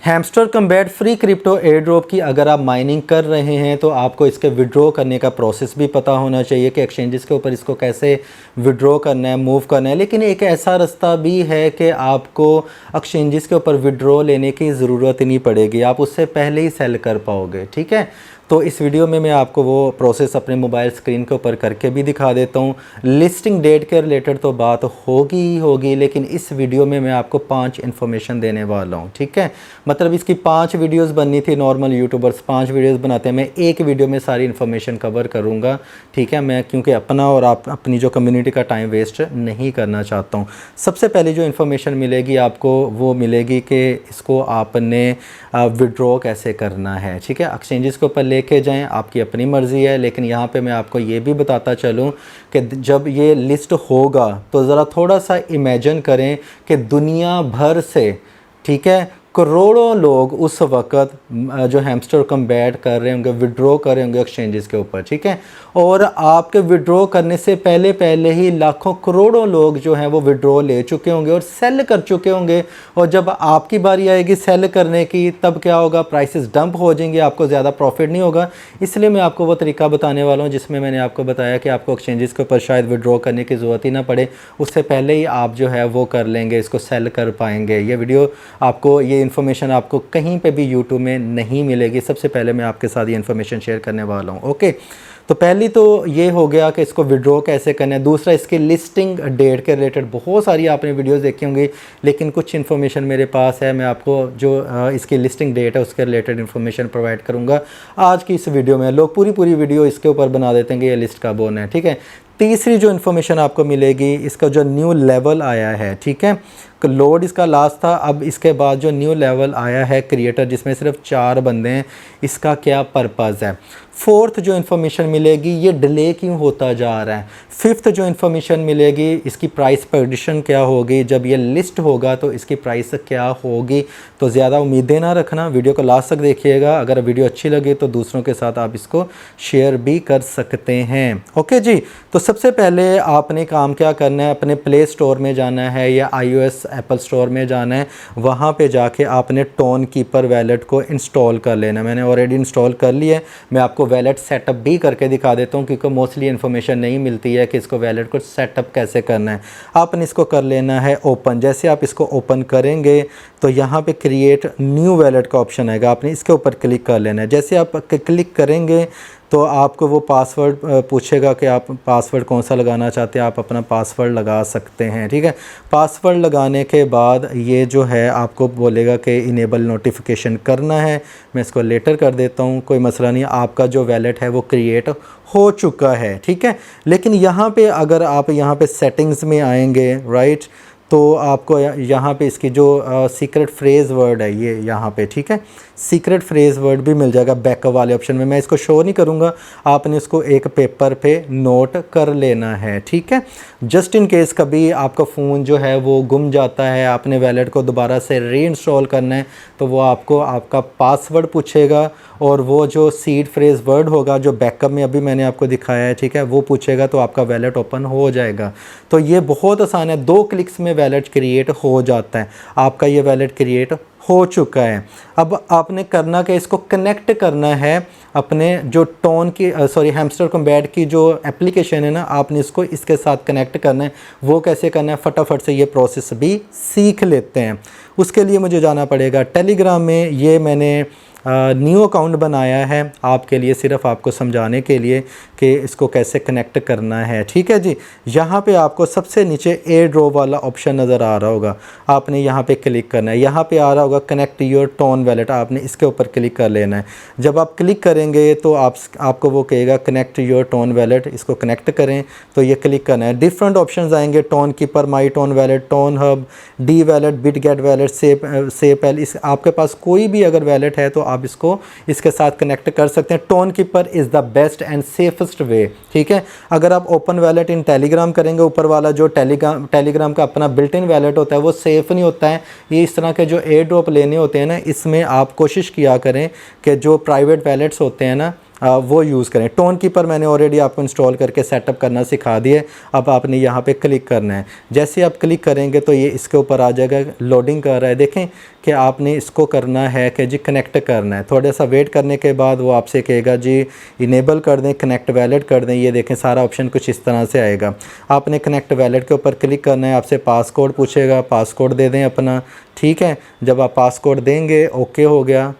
Hamster combat free crypto air drop की अगर आप माइनिंग कर रहे हैं तो आपको इसके विड्रॉ करने का प्रोसेस भी पता होना चाहिए कि एक्सचेंजेस के ऊपर इसको कैसे विड्रॉ करना है, मूव करना है। लेकिन एक ऐसा रास्ता भी है कि आपको एक्सचेंजेस के ऊपर विड्रॉ लेने की ज़रूरत नहीं पड़ेगी, आप उससे पहले ही सेल कर पाओगे। ठीक है, तो इस वीडियो में मैं आपको वो प्रोसेस अपने मोबाइल स्क्रीन के ऊपर करके भी दिखा देता हूँ। लिस्टिंग डेट के रिलेटेड तो बात होगी ही होगी, लेकिन इस वीडियो में मैं आपको 5 इन्फॉर्मेशन देने वाला हूँ। ठीक है, मतलब इसकी 5 वीडियोस बननी थी। नॉर्मल यूट्यूबर्स 5 वीडियोस बनाते हैं, मैं एक वीडियो में सारी इन्फॉर्मेशन कवर करूँगा। ठीक है, मैं क्योंकि अपना और आप अपनी जो कम्युनिटी का टाइम वेस्ट नहीं करना चाहता हूँ। सबसे पहले जो इन्फॉर्मेशन मिलेगी आपको वो मिलेगी कि इसको आपने विड्रॉ कैसे करना है। ठीक है, एक्सचेंजेस के ऊपर लेके जाएं, आपकी अपनी मर्ज़ी है, लेकिन यहाँ पे मैं आपको ये भी बताता चलूँ कि जब ये लिस्ट होगा तो ज़रा थोड़ा सा इमेजिन करें कि दुनिया भर से, ठीक है, करोड़ों लोग उस वक़्त जो हैमस्टर कम्बैट कर रहे होंगे, विड्रॉ कर रहे होंगे एक्सचेंजेस के ऊपर। ठीक है, और आपके विड्रॉ करने से पहले पहले ही लाखों करोड़ों लोग जो हैं वो विड्रॉ ले चुके होंगे और सेल कर चुके होंगे। और जब आपकी बारी आएगी सेल करने की, तब क्या होगा, प्राइसेस डंप हो जाएंगे, आपको ज़्यादा प्रॉफिट नहीं होगा। इसलिए मैं आपको वो तरीका बताने वाला हूँ जिसमें मैंने आपको बताया कि आपको एक्सचेंजेस के ऊपर शायद विड्रॉ करने की ज़रूरत ही ना पड़े, उससे पहले ही आप जो है वो कर लेंगे, इसको सेल कर पाएंगे। ये वीडियो आपको, ये इन्फॉर्मेशन आपको कहीं पे भी यूट्यूब में नहीं मिलेगी। सबसे पहले मैं आपके साथ ये इन्फॉर्मेशन शेयर करने वाला हूँ। ओके, तो पहली तो ये हो गया कि इसको विड्रॉ कैसे करना है। दूसरा, इसकी लिस्टिंग डेट के रिलेटेड बहुत सारी आपने वीडियोस देखी होंगी, लेकिन कुछ इन्फॉर्मेशन मेरे पास है, मैं आपको जो इसकी लिस्टिंग डेट है उसके रिलेटेड इन्फॉर्मेशन प्रोवाइड करूँगा आज की इस वीडियो में। लोग पूरी वीडियो इसके ऊपर बना देते हैं कि ये लिस्ट कब होना है। ठीक है, तीसरी जो इन्फॉर्मेशन आपको मिलेगी, इसका जो न्यू लेवल आया है। ठीक है, लोड इसका लास्ट था, अब इसके बाद जो न्यू लेवल आया है क्रिएटर, जिसमें सिर्फ 4 बंदे हैं, इसका क्या पर्पज़ है। फोर्थ जो इन्फॉर्मेशन मिलेगी, ये डिले क्यों होता जा रहा है। फिफ्थ जो इन्फॉर्मेशन मिलेगी, इसकी प्राइस प्रेडिक्शन क्या होगी, जब ये लिस्ट होगा तो इसकी प्राइस क्या होगी। तो ज़्यादा उम्मीदें ना रखना, वीडियो को लास्ट तक देखिएगा। अगर वीडियो अच्छी लगे तो दूसरों के साथ आप इसको शेयर भी कर सकते हैं। ओके जी, तो सबसे पहले आपने काम क्या करना है, अपने प्ले स्टोर में जाना है या iOS एप्पल स्टोर में जाना है। वहाँ पे जाके आपने टोन कीपर वैलेट को इंस्टॉल कर लेना। मैंने ऑलरेडी इंस्टॉल कर लिया है, मैं आपको वैलेट सेटअप भी करके दिखा देता हूँ, क्योंकि मोस्टली इन्फॉर्मेशन नहीं मिलती है कि इसको वैलेट को सेटअप कैसे करना है। आपने इसको कर लेना है ओपन। जैसे आप इसको ओपन करेंगे तो यहाँ पे क्रिएट न्यू वैलेट का ऑप्शन आएगा, आपने इसके ऊपर क्लिक कर लेना है। जैसे आप क्लिक करेंगे तो आपको वो पासवर्ड पूछेगा कि आप पासवर्ड कौन सा लगाना चाहते हैं, आप अपना पासवर्ड लगा सकते हैं। ठीक है, पासवर्ड लगाने के बाद ये जो है आपको बोलेगा कि इनेबल नोटिफिकेशन करना है। मैं इसको लेटर कर देता हूँ, कोई मसला नहीं, आपका जो वैलेट है वो क्रिएट हो चुका है। ठीक है, लेकिन यहाँ पे अगर आप यहाँ पे सेटिंग्स में आएंगे, राइट, तो आपको यहाँ पे इसकी जो सीक्रेट फ्रेज़ वर्ड है ये यहाँ पे, ठीक है, सीक्रेट फ्रेज़ वर्ड भी मिल जाएगा बैकअप वाले ऑप्शन में। मैं इसको शो नहीं करूँगा, आपने इसको एक पेपर पे नोट कर लेना है। ठीक है, जस्ट इन केस कभी आपका फ़ोन जो है वो गुम जाता है, आपने वैलेट को दोबारा से रीइंस्टॉल करना है, तो वो आपको आपका पासवर्ड पूछेगा और वो जो सीड फ्रेज़ वर्ड होगा जो बैकअप में अभी मैंने आपको दिखाया है, ठीक है, वो पूछेगा, तो आपका वैलेट ओपन हो जाएगा। तो ये बहुत आसान है, 2 क्लिक्स में वैलेट क्रिएट हो जाता है। आपका ये वैलेट क्रिएट हो चुका है। अब आपने करना कि इसको कनेक्ट करना है अपने जो टोन की हैमस्टर कम्बैट की जो एप्लीकेशन है ना, आपने इसको इसके साथ कनेक्ट करना है। वो कैसे करना है, फटाफट से ये प्रोसेस भी सीख लेते हैं। उसके लिए मुझे जाना पड़ेगा टेलीग्राम में। ये मैंने न्यू अकाउंट बनाया है आपके लिए, सिर्फ आपको समझाने के लिए कि इसको कैसे कनेक्ट करना है। ठीक है जी, यहाँ पे आपको सबसे नीचे एयर ड्रॉप वाला ऑप्शन नज़र आ रहा होगा, आपने यहाँ पे क्लिक करना है। यहाँ पे आ रहा होगा कनेक्ट योर टोन वैलेट, आपने इसके ऊपर क्लिक कर लेना है। जब आप क्लिक करेंगे तो आपको वो कहेगा कनेक्ट योर टोन वैलेट, इसको कनेक्ट करें, तो ये क्लिक करना है। डिफरेंट ऑप्शन आएंगे, Tonkeeper, my Ton wallet, Tonhub, D wallet, Bitget wallet, SafePal. इस आपके पास कोई भी अगर वैलेट है तो आप इसको इसके साथ कनेक्ट कर सकते हैं। Tone keeper is the best and safest way. ठीक है, अगर आप ओपन वैलेट इन टेलीग्राम करेंगे, ऊपर वाला जो टेलीग्राम का अपना बिल्ट इन वैलेट होता है वो सेफ़ नहीं होता है। ये इस तरह के जो एयर ड्रॉप लेने होते हैं ना, इसमें आप कोशिश किया करें कि जो प्राइवेट वैलेट्स होते हैं ना, वो यूज़ करें। टोन कीपर मैंने ऑलरेडी आपको इंस्टॉल करके सेटअप करना सिखा दिया है। अब आपने यहाँ पे क्लिक करना है। जैसे आप क्लिक करेंगे तो ये इसके ऊपर आ जाएगा, लोडिंग कर रहा है। देखें कि आपने इसको करना है कि जी कनेक्ट करना है। थोड़ा सा वेट करने के बाद वो आपसे कहेगा जी इनेबल कर दें, कनेक्ट वैलेट कर दें। ये देखें सारा ऑप्शन कुछ इस तरह से आएगा। आपने कनेक्ट वैलेट के ऊपर क्लिक करना है, आपसे पासकोड पूछेगा, पासकोड दे दें अपना, ठीक है। जब आप पासकोड देंगे ओके हो गया।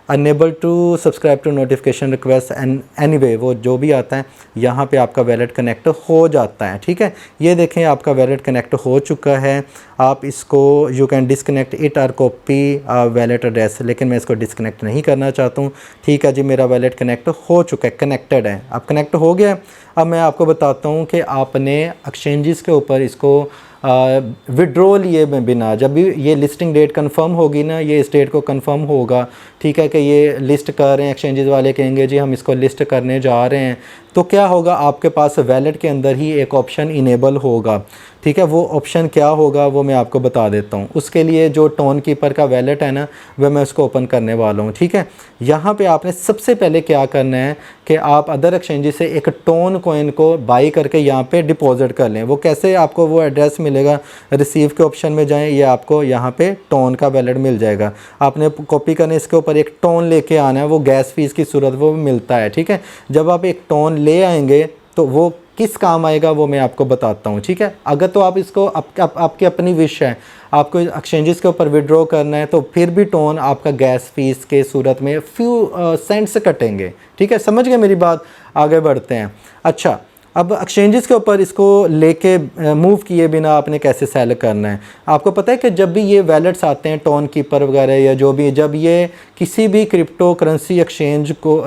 Unable to subscribe to notification request and anyway वो जो भी आता है यहाँ पे आपका वैलेट कनेक्ट हो जाता है, ठीक है। ये देखें आपका वैलेट कनेक्ट हो चुका है। आप इसको यू कैन डिसकनेक्ट इट और कॉपी वैलेट एड्रेस, लेकिन मैं इसको डिसकनेक्ट नहीं करना चाहता हूँ, ठीक है जी। मेरा वैलेट कनेक्ट हो चुका है, कनेक्टेड है, अब कनेक्ट हो गया। अब मैं आपको बताता हूँ कि आपने एक्सचेंजेस के ऊपर इसको विड्रॉ लिए बिना, जब भी ये लिस्टिंग डेट कंफर्म होगी ना, ये इस डेट को कंफर्म होगा, ठीक है, कि ये लिस्ट कर रहे हैं, एक्सचेंजेस वाले कहेंगे जी हम इसको लिस्ट करने जा रहे हैं, तो क्या होगा आपके पास वैलेट के अंदर ही एक ऑप्शन इनेबल होगा, ठीक है। वो ऑप्शन क्या होगा वो मैं आपको बता देता हूँ। उसके लिए जो टोन कीपर का वैलेट है ना, वह मैं उसको ओपन करने वाला हूँ, ठीक है। यहाँ पे आपने सबसे पहले क्या करना है कि आप अदर एक्सचेंजेस से एक टोन कॉइन को बाई करके यहाँ पे डिपॉजिट कर लें। वो कैसे आपको वो एड्रेस मिलेगा, रिसीव के ऑप्शन में जाएं, ये आपको यहाँ पे टोन का वैलेट मिल जाएगा। आपने कॉपी करने, इसके ऊपर एक टोन लेके आना है, वो गैस फीस की सूरत वो मिलता है, ठीक है। जब आप एक टोन ले आएंगे तो वो किस काम आएगा वो मैं आपको बताता हूँ, ठीक है। अगर तो आप इसको आपकी अपनी विश है, आपको एक्सचेंजेस के ऊपर विड्रॉ करना है, तो फिर भी टोन आपका गैस फीस के सूरत में फ्यू सेंट्स कटेंगे, ठीक है। समझ गए मेरी बात, आगे बढ़ते हैं। अच्छा, अब एक्सचेंजेस के ऊपर इसको लेके मूव किए बिना आपने कैसे सेल करना है। आपको पता है कि जब भी ये वैलेट्स आते हैं टोन कीपर वगैरह या जो भी, जब ये किसी भी क्रिप्टो करेंसी एक्सचेंज को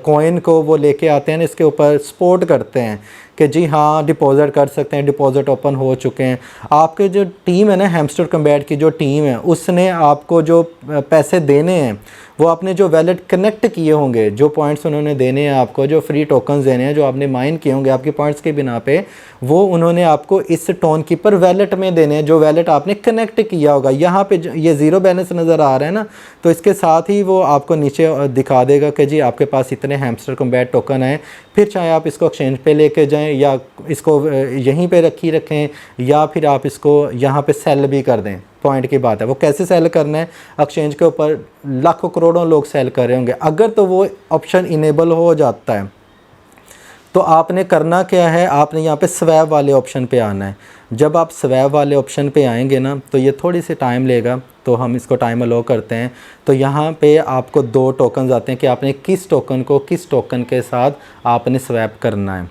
कॉइन को वो लेके आते हैं ना, इसके ऊपर सपोर्ट करते हैं कि जी हाँ डिपॉजिट कर सकते हैं, डिपॉजिट ओपन हो चुके हैं। आपके जो टीम है ना, हैमस्टर कॉम्बैट की जो टीम है, उसने आपको जो पैसे देने हैं, वो आपने जो वैलेट कनेक्ट किए होंगे, जो पॉइंट्स उन्होंने देने हैं आपको, जो फ्री टोकन्स देने हैं, जो आपने माइन किए होंगे आपके पॉइंट्स के बिना पे, वो उन्होंने आपको इस टोन कीपर वैलेट में देने हैं, जो वैलेट आपने कनेक्ट किया होगा। यहाँ पे ये ज़ीरो बैलेंस नज़र आ रहा है ना, तो इसके साथ ही वो आपको नीचे दिखा देगा कि जी आपके पास इतने हैमस्टर कॉम्बैट टोकन हैं। फिर चाहे आप इसको एक्सचेंज पे लेके जाएं या इसको यहीं पे रखें, या फिर आप इसको यहाँ पे सेल भी कर दें। पॉइंट की बात है, वो कैसे सेल करना है। एक्सचेंज के ऊपर लाखों करोड़ों लोग सेल कर रहे होंगे, अगर तो वो ऑप्शन इनेबल हो जाता है तो आपने करना क्या है, आपने यहाँ पे स्वैप वाले ऑप्शन पे आना है। जब आप स्वैप वाले ऑप्शन पे आएंगे ना, तो ये थोड़ी सी टाइम लेगा, तो हम इसको टाइम अलो करते हैं। तो यहाँ पे आपको 2 टोकन आते हैं कि आपने किस टोकन को किस टोकन के साथ आपने स्वैप करना है।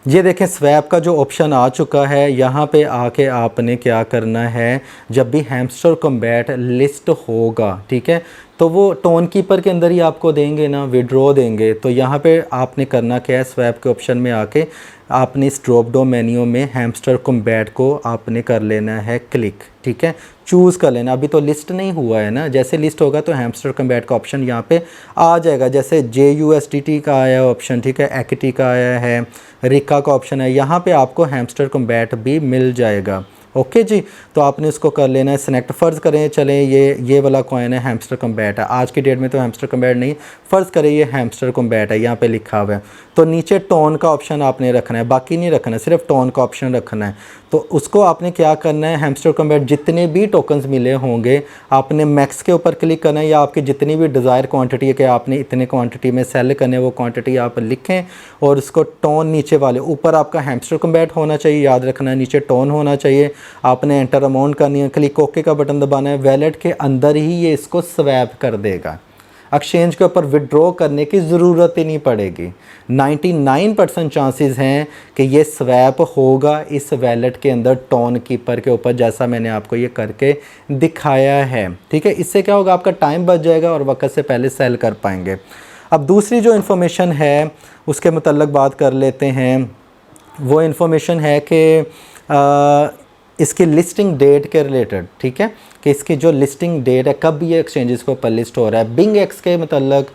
ये देखें स्वैप का जो ऑप्शन आ चुका है। यहाँ पे आके आपने क्या करना है, जब भी हैमस्टर कॉम्बैट लिस्ट होगा, ठीक है, तो वो टोन कीपर के अंदर ही आपको देंगे ना, विड्रॉ देंगे। तो यहाँ पे आपने करना क्या है, स्वैप के ऑप्शन में आके आपने इस ड्रॉप डाउन मेन्यू में हैमस्टर कॉम्बैट को आपने कर लेना है क्लिक, ठीक है, चूज़ कर लेना। अभी तो लिस्ट नहीं हुआ है ना, जैसे लिस्ट होगा तो हैमस्टर कॉम्बैट का ऑप्शन यहाँ पे आ जाएगा। जैसे JUSDT का आया ऑप्शन, ठीक है, एक्टी का आया है, रिका का ऑप्शन है, यहाँ पे आपको हैमस्टर कॉम्बैट भी मिल जाएगा। ओके जी, तो आपने इसको कर लेना है सिलेक्ट। फ़र्ज़ करें चलें ये वाला कॉइन है, हैमस्टर कॉम्बैट है। आज की डेट में तो हैमस्टर कॉम्बैट नहीं, फ़र्ज़ करें ये हैमस्टर कॉम्बैट है, यहाँ पे लिखा हुआ है। तो नीचे टोन का ऑप्शन आपने रखना है, बाकी नहीं रखना है, सिर्फ टोन का ऑप्शन रखना है। तो उसको आपने क्या करना है, हैमस्टर कॉम्बैट जितने भी टोकन्स मिले होंगे आपने मैक्स के ऊपर क्लिक करना है, या आपकी जितनी भी डिज़ायर क्वांटिटी है कि आपने इतने क्वांटिटी में सेल करने, वो क्वांटिटी आप लिखें और उसको टोन नीचे वाले, ऊपर आपका हैमस्टर कॉम्बैट होना चाहिए, याद रखना है, नीचे टोन होना चाहिए। आपने एंटर अमाउंट करनी है, क्लिक ओके का बटन दबाना है। वैलेट के अंदर ही ये इसको स्वैप कर देगा, एक्सचेंज के ऊपर विड्रॉ करने की ज़रूरत ही नहीं पड़ेगी। 99% चांसेस हैं कि ये स्वैप होगा इस वैलेट के अंदर टोन कीपर के ऊपर, जैसा मैंने आपको ये करके दिखाया है, ठीक है। इससे क्या होगा, आपका टाइम बच जाएगा और वक्त से पहले सेल कर पाएंगे। अब दूसरी जो इन्फॉर्मेशन है उसके मुतल्लक बात कर लेते हैं। वो इन्फॉर्मेशन है कि इसकी लिस्टिंग डेट के रिलेटेड, ठीक है, कि इसकी जो लिस्टिंग डेट है, कब ये एक्सचेंजेस के ऊपर लिस्ट हो रहा है। बिंग एक्स के मतलब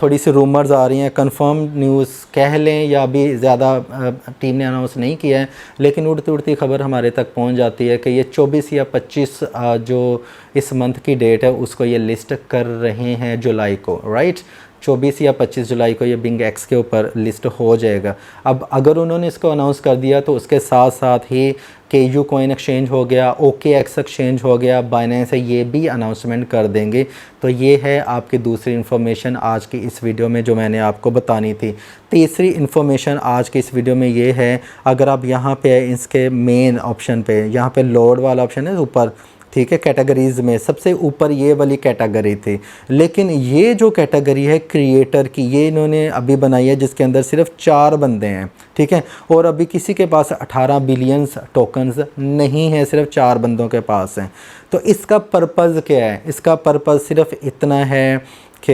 थोड़ी सी रूमर्स आ रही हैं, कंफर्म न्यूज़ कह लें या अभी ज़्यादा टीम ने अनाउंस नहीं किया है, लेकिन उड़ती उड़ती खबर हमारे तक पहुंच जाती है कि ये 24 या 25 जो इस मंथ की डेट है उसको ये लिस्ट कर रहे हैं जुलाई को, राइट। 24 या 25 जुलाई को ये बिंग एक्स के ऊपर लिस्ट हो जाएगा। अब अगर उन्होंने इसको अनाउंस कर दिया तो उसके साथ साथ ही KU कॉइन एक्सचेंज हो गया, OKX एक्सचेंज हो गया, बाइनेंस है, ये भी अनाउंसमेंट कर देंगे। तो ये है आपकी दूसरी इन्फॉर्मेशन आज की इस वीडियो में जो मैंने आपको बतानी थी। तीसरी इन्फॉर्मेशन आज की इस वीडियो में ये है, अगर आप यहाँ पे इसके मेन ऑप्शन पे, यहाँ पे लोड वाला ऑप्शन है ऊपर, ठीक है, कैटेगरीज़ में सबसे ऊपर ये वाली कैटेगरी थी, लेकिन ये जो कैटेगरी है क्रिएटर की, ये इन्होंने अभी बनाई है जिसके अंदर सिर्फ 4 बंदे हैं, ठीक है, और अभी किसी के पास 18 बिलियंस टोकन्स नहीं है, सिर्फ 4 बंदों के पास हैं। तो इसका पर्पज़ क्या है? इसका पर्पज़ सिर्फ इतना है कि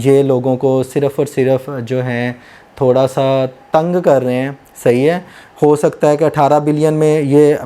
ये लोगों को सिर्फ़ और सिर्फ जो है थोड़ा सा तंग कर रहे हैं, सही है। हो सकता है कि 18 बिलियन में ये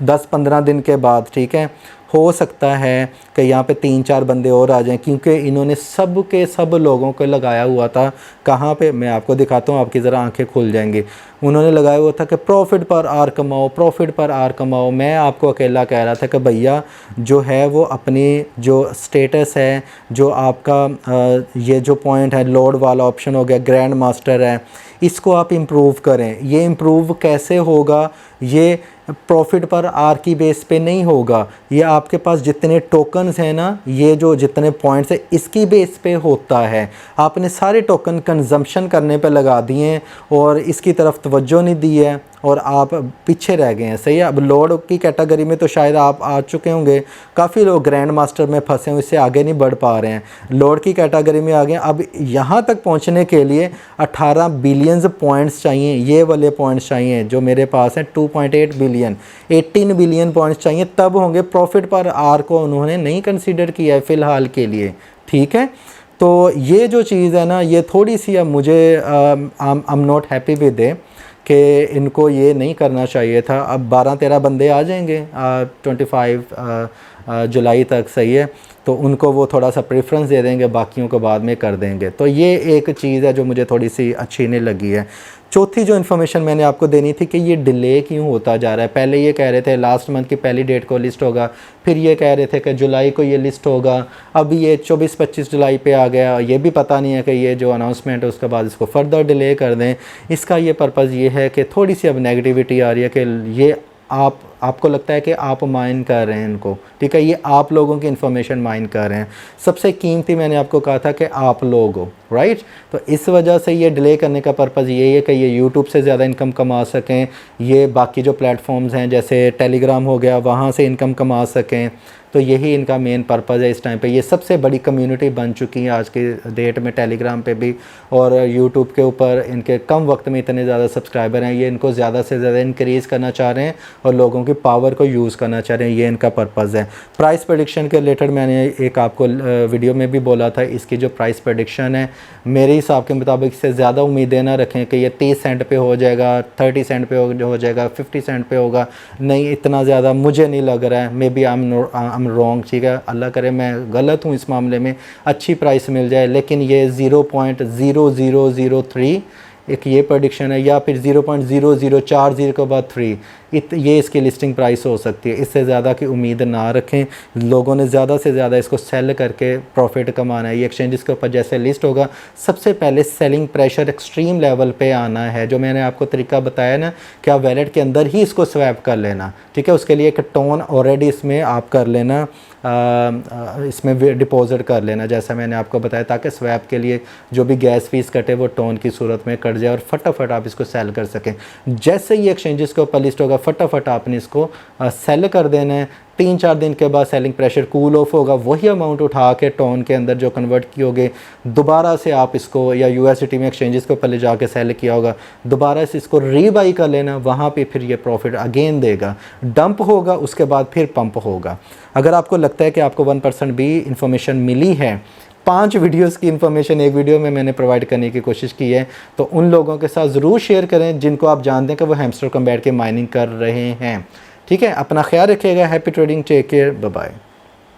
10-15 दिन के बाद, ठीक है, हो सकता है कि यहाँ पे 3-4 बंदे और आ जाएं, क्योंकि इन्होंने सब के सब लोगों को लगाया हुआ था। कहाँ पे? मैं आपको दिखाता हूँ, आपकी ज़रा आंखें खुल जाएंगी। उन्होंने लगाया हुआ था कि प्रॉफिट पर आर कमाओ, प्रॉफिट पर आर कमाओ। मैं आपको अकेला कह रहा था कि भैया जो है वो अपनी जो स्टेटस है, जो आपका ये जो पॉइंट है, लोड वाला ऑप्शन हो गया, ग्रैंड मास्टर है, इसको आप इम्प्रूव करें। ये इम्प्रूव कैसे होगा? ये प्रॉफिट पर आर की बेस पे नहीं होगा, ये आपके पास जितने टोकन्स हैं ना, ये जो जितने पॉइंट्स है, इसकी बेस पे होता है। आपने सारे टोकन कंजम्पशन करने पे लगा दिए हैं और इसकी तरफ तवज्जो नहीं दी है और आप पीछे रह गए हैं, सही है। अब लोड की कैटेगरी में तो शायद आप आ चुके होंगे, काफ़ी लोग ग्रैंड मास्टर में फंसे हुए, इससे आगे नहीं बढ़ पा रहे हैं, लोड की कैटेगरी में आ गए। अब यहाँ तक पहुँचने के लिए 18 बिलियंस पॉइंट्स चाहिए, ये वाले पॉइंट्स चाहिए जो मेरे पास हैं, 2.8 बिलियन, 18 बिलियन पॉइंट्स चाहिए, तब होंगे। प्रॉफिट पर आर को उन्होंने नहीं कंसीडर किया है फ़िलहाल के लिए, ठीक है। तो ये जो चीज़ है ना, ये थोड़ी सी अब मुझे I am not happy with it कि इनको ये नहीं करना चाहिए था। अब 12-13 बंदे आ जाएंगे 25 जुलाई तक, सही है, तो उनको वो थोड़ा सा प्रेफरेंस दे देंगे, बाकियों को बाद में कर देंगे। तो ये एक चीज़ है जो मुझे थोड़ी सी अच्छी नहीं लगी है। चौथी जो इन्फॉर्मेशन मैंने आपको देनी थी कि ये डिले क्यों होता जा रहा है। पहले ये कह रहे थे लास्ट मंथ की पहली डेट को लिस्ट होगा, फिर ये कह रहे थे कि जुलाई को ये लिस्ट होगा, अब ये 24-25 जुलाई पे आ गया। ये भी पता नहीं है कि ये जो अनाउंसमेंट है उसके बाद इसको फर्दर डिले कर दें। इसका ये पर्पज़ ये है कि थोड़ी सी अब नेगेटिविटी आ रही है कि ये आपको लगता है कि आप माइन कर रहे हैं इनको, ठीक है, ये आप लोगों की इन्फॉर्मेशन माइन कर रहे हैं। सबसे कीमती मैंने आपको कहा था कि आप लोग हो, राइट। तो इस वजह से ये डिले करने का पर्पज़ ये है कि ये यूट्यूब से ज़्यादा इनकम कमा सकें, ये बाकी जो प्लेटफॉर्म्स हैं जैसे टेलीग्राम हो गया, वहाँ से इनकम कमा सकें। तो यही इनका मेन पर्पज़ है इस टाइम पे। ये सबसे बड़ी कम्युनिटी बन चुकी है आज की डेट में टेलीग्राम पे भी, और यूट्यूब के ऊपर इनके कम वक्त में इतने ज़्यादा सब्सक्राइबर हैं। ये इनको ज़्यादा से ज़्यादा इंक्रीज़ करना चाह रहे हैं और लोगों की पावर को यूज़ करना चाह रहे हैं, ये इनका पर्पज़ है। प्राइस प्रेडिक्शन के रिलेटेड मैंने एक आपको वीडियो में भी बोला था, इसकी जो प्राइस प्रेडिक्शन है मेरे हिसाब के मुताबिक इससे ज़्यादा उम्मीदें ना रखें कि ये 30 सेंट पे हो जाएगा, 30 सेंट पे हो जाएगा, 50 सेंट पे होगा। नहीं, इतना ज़्यादा मुझे नहीं लग रहा है। Maybe I am wrong, ठीक है, अल्लाह करे मैं गलत हूँ इस मामले में, अच्छी प्राइस मिल जाए। लेकिन ये 0.0003 एक ये प्रेडिक्शन है, या फिर 0.0040 के बाद 3, ये इसकी लिस्टिंग प्राइस हो सकती है। इससे ज़्यादा की उम्मीद ना रखें। लोगों ने ज़्यादा से ज़्यादा इसको सेल करके प्रॉफिट कमाना है। ये एक्सचेंजेस के ऊपर जैसे लिस्ट होगा, सबसे पहले सेलिंग प्रेशर एक्सट्रीम लेवल पे आना है। जो मैंने आपको तरीका बताया ना कि आप वैलेट के अंदर ही इसको स्वैप कर लेना, ठीक है, उसके लिए एक टोन ऑलरेडी इसमें आप कर लेना, इसमें डिपॉजिट कर लेना जैसा मैंने आपको बताया, ताकि स्वैप के लिए जो भी गैस फीस कटे वो टोन की सूरत में कट जाए और फटाफट आप इसको सेल कर सकें। जैसे ही एक्सचेंजेस के ऊपर लिस्ट होगा, फटाफट आपने इसको सेल कर देना है। 3-4 दिन के बाद सेलिंग प्रेशर कूल ऑफ होगा, वही अमाउंट उठा के टोन के अंदर जो कन्वर्ट किए होगे, दोबारा से आप इसको, या USDT में एक्सचेंजेस के ऊपर ले जाके सेल किया होगा, दोबारा से इसको रीबाई कर लेना, वहाँ पे फिर ये प्रॉफिट अगेन देगा। डंप होगा, उसके बाद फिर पंप होगा। अगर आपको लगता है कि आपको 1% भी इंफॉर्मेशन मिली है, 5 वीडियोस की इन्फॉर्मेशन एक वीडियो में मैंने प्रोवाइड करने की कोशिश की है, तो उन लोगों के साथ ज़रूर शेयर करें जिनको आप जानते हैं कि वो हैमस्टर कॉइन बैठ के माइनिंग कर रहे हैं, ठीक है। अपना ख्याल रखिएगा। Happy trading, take care, bye bye.